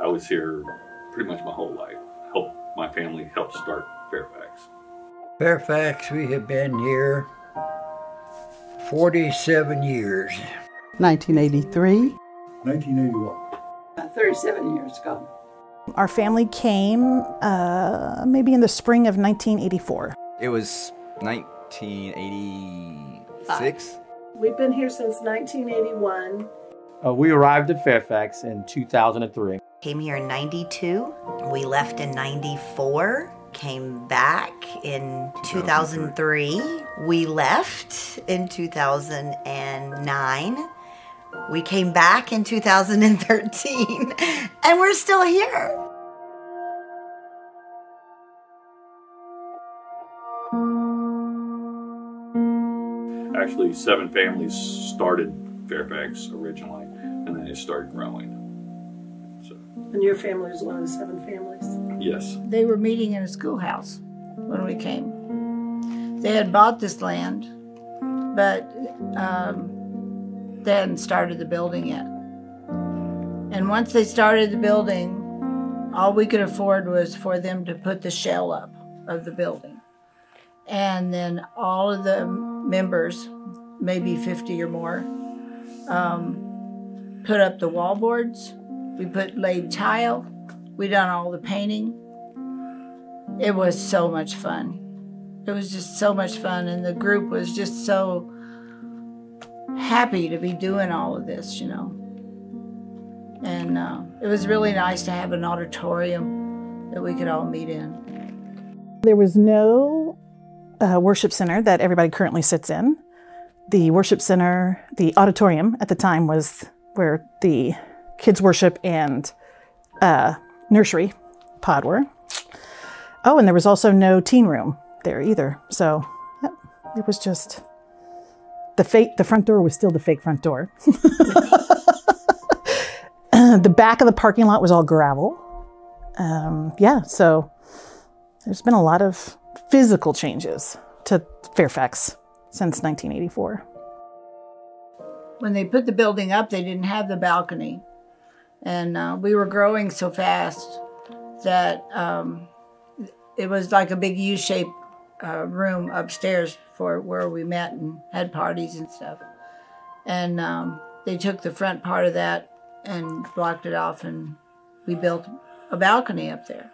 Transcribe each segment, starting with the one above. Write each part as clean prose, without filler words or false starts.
was here pretty much my whole life. My family helped start Fairfax. Fairfax, we have been here 47 years. 1983. 1981. 37 years ago. Our family came maybe in the spring of 1984. It was 1986. We've been here since 1981. We arrived at Fairfax in 2003. Came here in 92. We left in 94. Came back in 2003. We left in 2009. We came back in 2013, and we're still here. Actually, 7 families started Fairfax originally, and then it started growing. So. And your family was one of the 7 families? Yes. They were meeting in a schoolhouse when we came. They had bought this land, but they hadn't started the building yet. And once they started the building, all we could afford was for them to put the shell up of the building. And then all of the members, maybe 50 or more, put up the wall boards. We laid tile. We done all the painting. It was so much fun. It was just so much fun, and the group was just so happy to be doing all of this, you know. And it was really nice to have an auditorium that we could all meet in. There was no worship center that everybody currently sits in. The worship center, the auditorium at the time, was where the kids worship and nursery pod were. Oh, and there was also no teen room there either. So, yep, it was just the front door was still the fake front door. The back of the parking lot was all gravel. Yeah, so there's been a lot of physical changes to Fairfax since 1984. When they put the building up, they didn't have the balcony. And we were growing so fast that it was like a big U-shaped room upstairs for where we met and had parties and stuff. And they took the front part of that and blocked it off, and we built a balcony up there.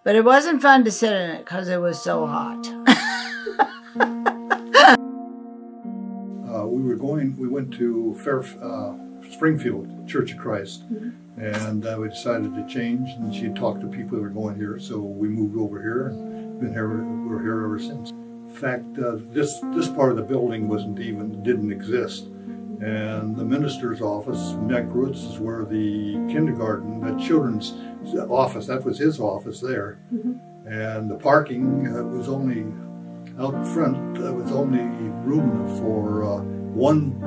But it wasn't fun to sit in it because it was so hot. We went to Springfield Church of Christ, and we decided to change, and she talked to people who were going here, so we moved over here, and we're here ever since. In fact, this part of the building didn't exist, and the minister's office, Mac Roots, is where the kindergarten, the children's office, that was his office there, and the parking was only out front. There was only room for one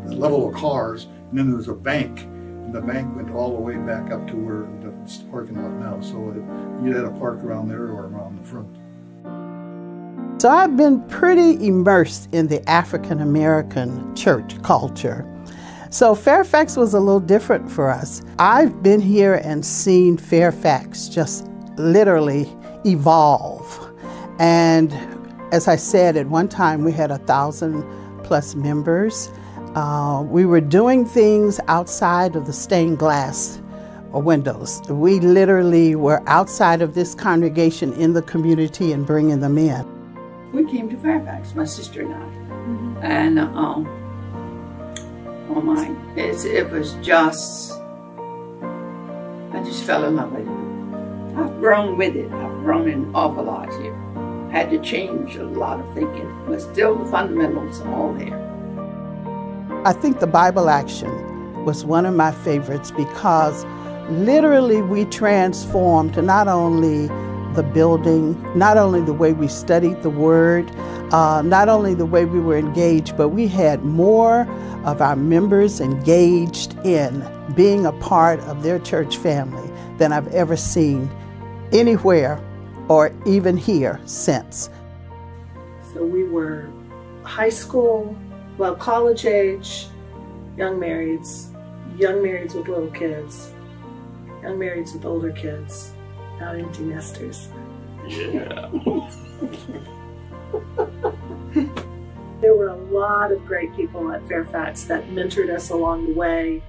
level of cars, and then there was a bank, and the bank went all the way back up to where the parking lot now, so you had to park around there or around the front. So I've been pretty immersed in the African American church culture. So Fairfax was a little different for us. I've been here and seen Fairfax just literally evolve. And as I said, at one time we had 1,000+ members. We were doing things outside of the stained glass windows. We literally were outside of this congregation in the community and bringing them in. We came to Fairfax, my sister and I. And oh my, it was just, I just fell in love with it. I've grown with it. I've grown an awful lot here. Had to change a lot of thinking, but still the fundamentals are all there. I think the Bible Action was one of my favorites because literally we transformed not only the building, not only the way we studied the Word, not only the way we were engaged, but we had more of our members engaged in being a part of their church family than I've ever seen anywhere or even here since. So we were high school, well, college age, young marrieds, young marrieds with little kids, young marrieds with older kids, not empty nesters. Yeah. There were a lot of great people at Fairfax that mentored us along the way.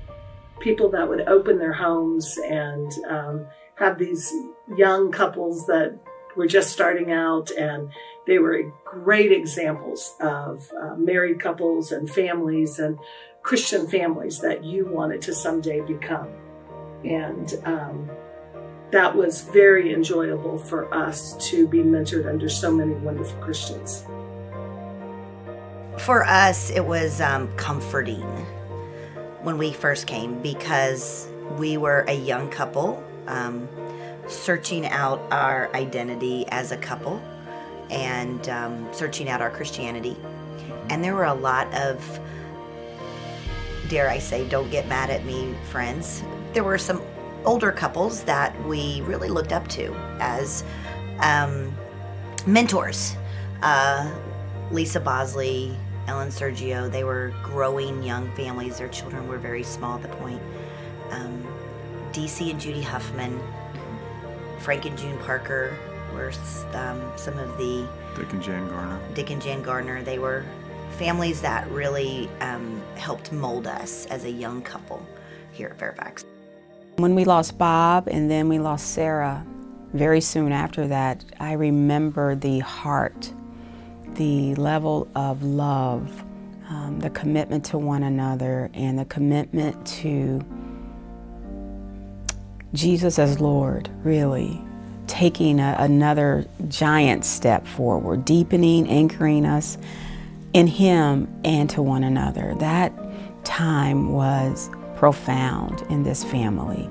People that would open their homes and have these young couples that were just starting out, and they were great examples of married couples and families and Christian families that you wanted to someday become. And that was very enjoyable for us to be mentored under so many wonderful Christians. For us, it was comforting when we first came, because we were a young couple searching out our identity as a couple and searching out our Christianity. And there were a lot of, dare I say, don't get mad at me, friends. There were some older couples that we really looked up to as mentors. Lisa Bosley, Ellen Sergio, they were growing young families. Their children were very small at the point. DC and Judy Huffman, Frank and June Parker were some of the... Dick and Jan Garner. Dick and Jan Garner. They were families that really helped mold us as a young couple here at Fairfax. When we lost Bob and then we lost Sarah, very soon after that, I remember the heart, the level of love, the commitment to one another, and the commitment to Jesus as Lord, really taking another giant step forward, deepening, anchoring us in Him and to one another. That time was profound in this family.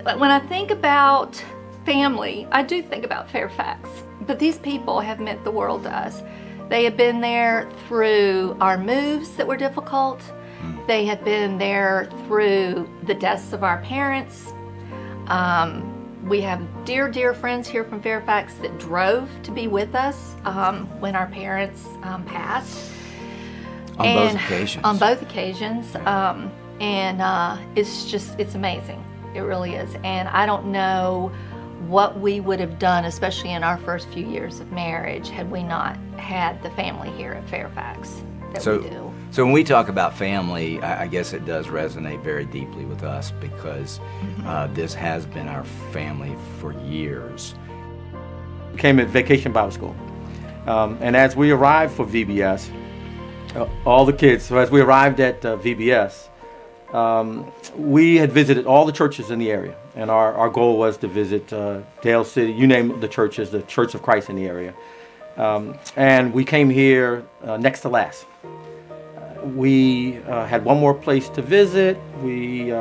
When I think about family, I do think about Fairfax, but these people have meant the world to us. They have been there through our moves that were difficult. They have been there through the deaths of our parents. We have dear, dear friends here from Fairfax that drove to be with us when our parents passed. On both occasions. On both occasions. It's amazing. It really is. And I don't know what we would have done, especially in our first few years of marriage, had we not had the family here at Fairfax that we do. So when we talk about family, I guess it does resonate very deeply with us, because this has been our family for years. We came at Vacation Bible School. And as we arrived for VBS, all the kids, so as we arrived at VBS, we had visited all the churches in the area, and our goal was to visit Dale City, you name the churches, the Church of Christ in the area. And we came here next to last. We had one more place to visit. We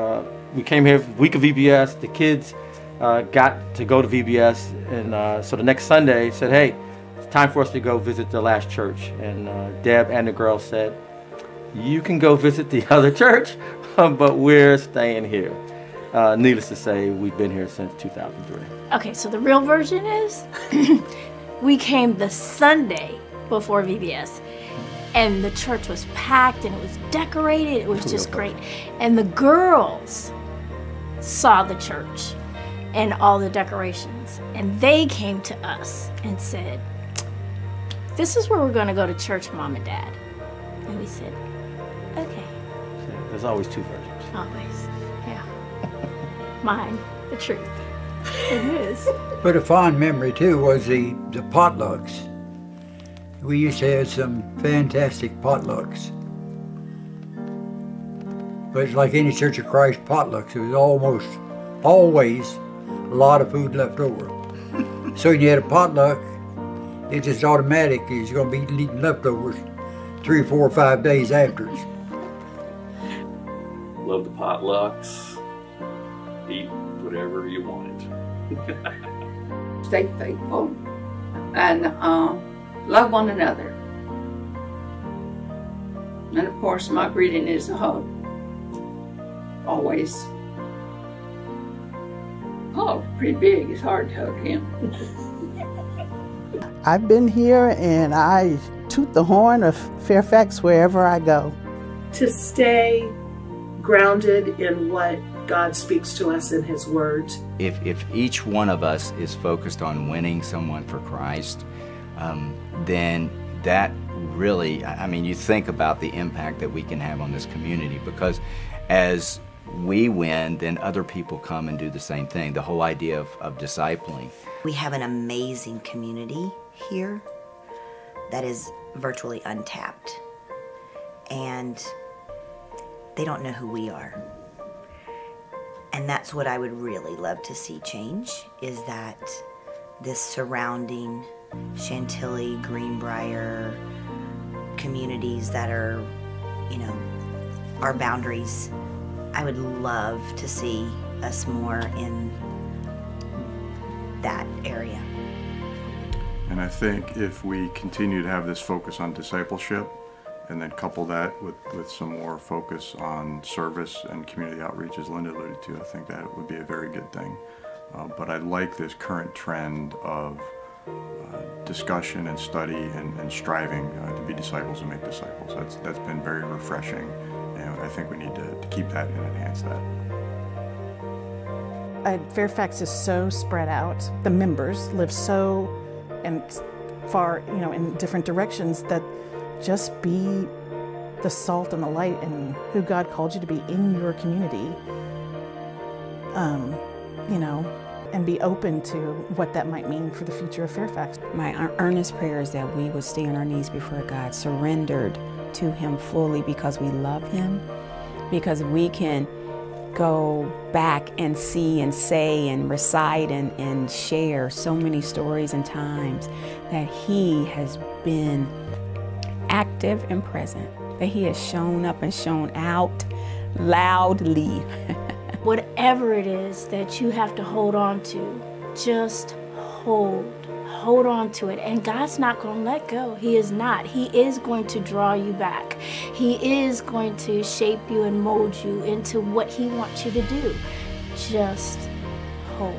came here week of VBS. The kids got to go to VBS, and so the next Sunday said, hey, it's time for us to go visit the last church. And Deb and the girls said, you can go visit the other church, but we're staying here. Needless to say, we've been here since 2003. Okay, so the real version is we came the Sunday before VBS, and the church was packed and it was decorated. It was just great. And the girls saw the church and all the decorations, and they came to us and said, this is where we're going to go to church, Mom and Dad. And we said, okay. There's always two versions. Always, yeah. Mine, the truth. It is. But a fond memory too was the potlucks. We used to have some fantastic potlucks. But it's like any Church of Christ potlucks, there was almost always a lot of food left over. So when you had a potluck, it's just automatic, you're going to be eating leftovers 3, 4, 5 days afterwards. Love the potlucks. Eat whatever you wanted. Stay faithful and love one another. And of course, my greeting is a hug. Always. Oh, pretty big. It's hard to hug him. I've been here and I toot the horn of Fairfax wherever I go. To stay grounded in what God speaks to us in His Word. If each one of us is focused on winning someone for Christ, then that really, I mean, you think about the impact that we can have on this community, because as we win, then other people come and do the same thing. The whole idea of discipling. We have an amazing community here that is virtually untapped, and they don't know who we are. And that's what I would really love to see change, is that this surrounding Chantilly, Greenbrier communities that are, you know, our boundaries. I would love to see us more in that area. And I think if we continue to have this focus on discipleship and then couple that with some more focus on service and community outreach, as Linda alluded to, I think that would be a very good thing. But I like this current trend of discussion and study and striving to be disciples and make disciples. That's been very refreshing, and I think we need to keep that and enhance that. Fairfax is so spread out. The members live so and far, you know, in different directions, that just be the salt and the light and who God called you to be in your community. You know, and be open to what that might mean for the future of Fairfax. My earnest prayer is that we would stay on our knees before God, surrendered to Him fully, because we love Him, because we can go back and see and say and recite and share so many stories and times that He has been active and present, that He has shown up and shown out loudly. Whatever it is that you have to hold on to, just hold on to it. And God's not going to let go. He is not. He is going to draw you back. He is going to shape you and mold you into what He wants you to do. Just hold.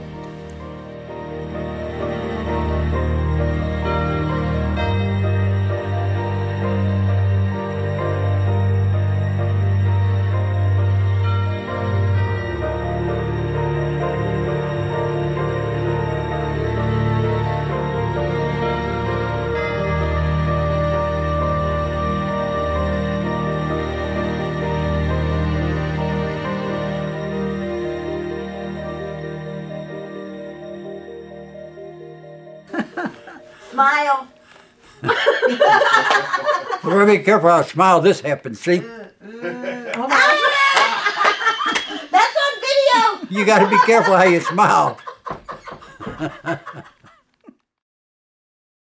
Smile. We're going to be careful how smile this happens, see? That's on video. You got to be careful how you smile.